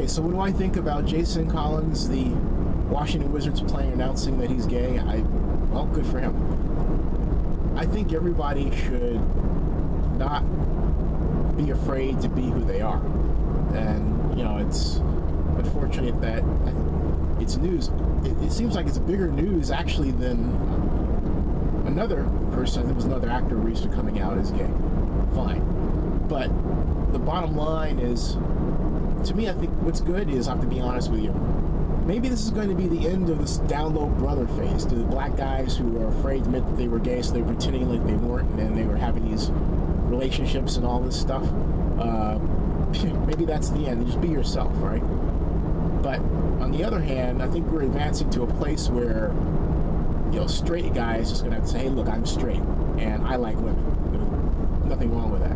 Okay, so what do I think about Jason Collins, the Washington Wizards player, announcing that he's gay? Well, good for him. I think everybody should not be afraid to be who they are. And, you know, it's unfortunate that it's news. It seems like it's bigger news, actually, than another person. There was another actor recently coming out as gay. Fine. But the bottom line is, to me, I think what's good is, I have to be honest with you, maybe this is going to be the end of this down low brother phase. To the black guys who are afraid to admit that they were gay, so they were pretending like they weren't, and then they were having these relationships and all this stuff. Maybe that's the end. Just be yourself, right? But on the other hand, I think we're advancing to a place where, you know, straight guys just gonna have to say, hey, look, I'm straight and I like women. There's nothing wrong with that.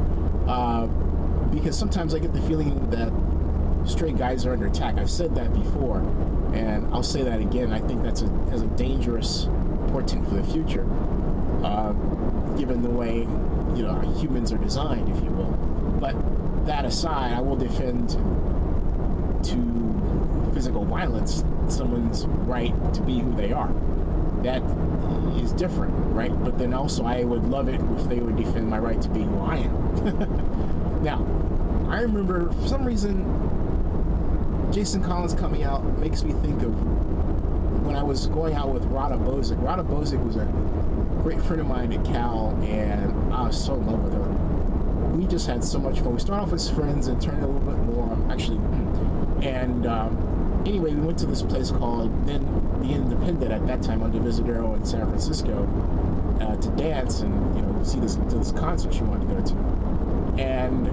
Because sometimes I get the feeling that straight guys are under attack. I've said that before, and I'll say that again. I think that's has a dangerous portent for the future, given the way, you know, humans are designed, if you will. But that aside, I will defend to physical violence someone's right to be who they are. That is different, right? But then also, I would love it if they would defend my right to be who I am. Now, I remember, for some reason, Jason Collins coming out makes me think of when I was going out with Rada Bozic. Rada Bozic was a great friend of mine at Cal, and I was so in love with her. We just had so much fun. We started off as friends and turned a little bit more, actually. And anyway, we went to this place called then The Independent at that time on Divisadero in San Francisco to dance and, you know, see this concert she wanted to go to. And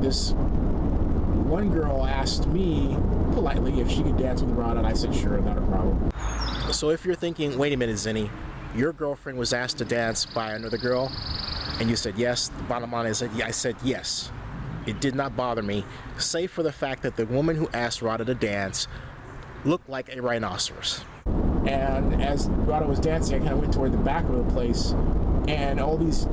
this one girl asked me politely if she could dance with Rada, and I said sure, not a problem. So if you're thinking, wait a minute, Zenny, your girlfriend was asked to dance by another girl and you said yes, the bottom line is that I said yes. It did not bother me, save for the fact that the woman who asked Rada to dance looked like a rhinoceros. And as Rada was dancing, I kind of went toward the back of the place, and all these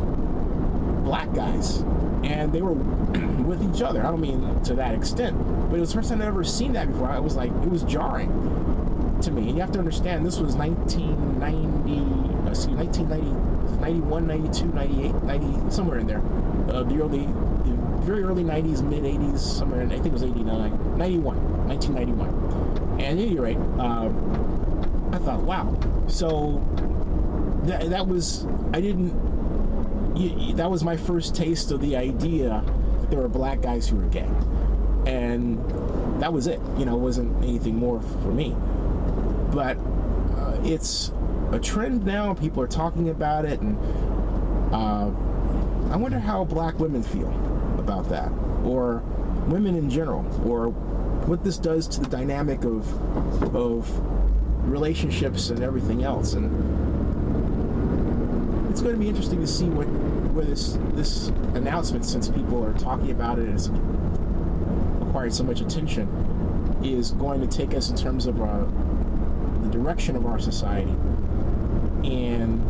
black guys, and they were with each other. I don't mean to that extent, but it was the first time I'd ever seen that before. I was like, it was jarring to me. And you have to understand, this was 1991, 92, 98, 90, somewhere in there. The very early 90s, mid 80s, somewhere in, I think it was 89, 1991. And at any rate, I thought, wow. So that was, that was my first taste of the idea that there were black guys who were gay. And that was it. You know, it wasn't anything more for me. But it's a trend now. People are talking about it. And I wonder how black women feel about that. Or women in general. Or what this does to the dynamic of relationships and everything else. And it's going to be interesting to see where this announcement, since people are talking about it, it's acquired so much attention, is going to take us in terms of the direction of our society. And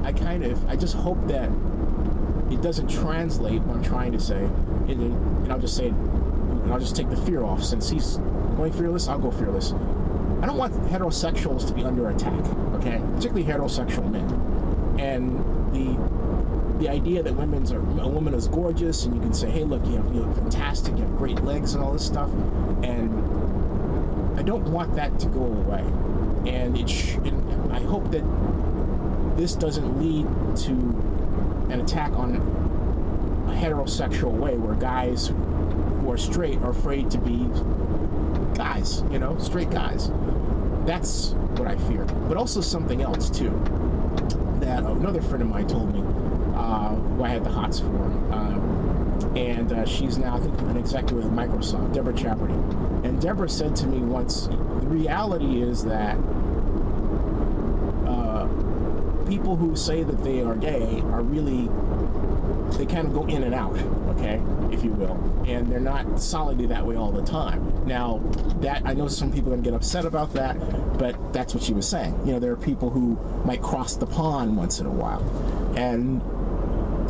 I just hope that it doesn't translate what I'm trying to say. And I'll just say it, and I'll just take the fear off. Since he's going fearless, I'll go fearless. I don't want heterosexuals to be under attack, okay? Particularly heterosexual men. And the idea that a woman is gorgeous, and you can say, hey, look, you look fantastic, you have great legs and all this stuff. And I don't want that to go away. And I hope that this doesn't lead to an attack on a heterosexual way where guys who are straight are afraid to be guys, you know, straight guys. That's what I fear. But also something else too, that another friend of mine told me, who I had the hots for, and she's now, I think, an executive with Microsoft, Deborah Chaperty. And Deborah said to me once, the reality is that people who say that they are gay are really, they kind of go in and out, okay, if you will, and they're not solidly that way all the time. Now, that, I know some people are going to get upset about that, but that's what she was saying. You know, there are people who might cross the pond once in a while. And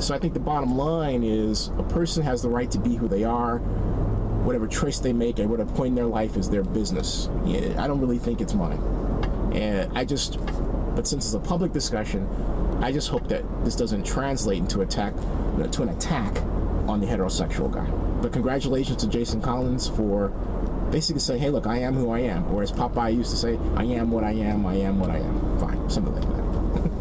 so I think the bottom line is a person has the right to be who they are. whatever choice they make at whatever point in their life is their business. Yeah, I don't really think it's mine. And but since it's a public discussion, I just hope that this doesn't translate into an attack on the heterosexual guy. But congratulations to Jason Collins for basically saying, hey, look, I am who I am. Or as Popeye used to say, I am what I am, I am what I am. Fine, something like that.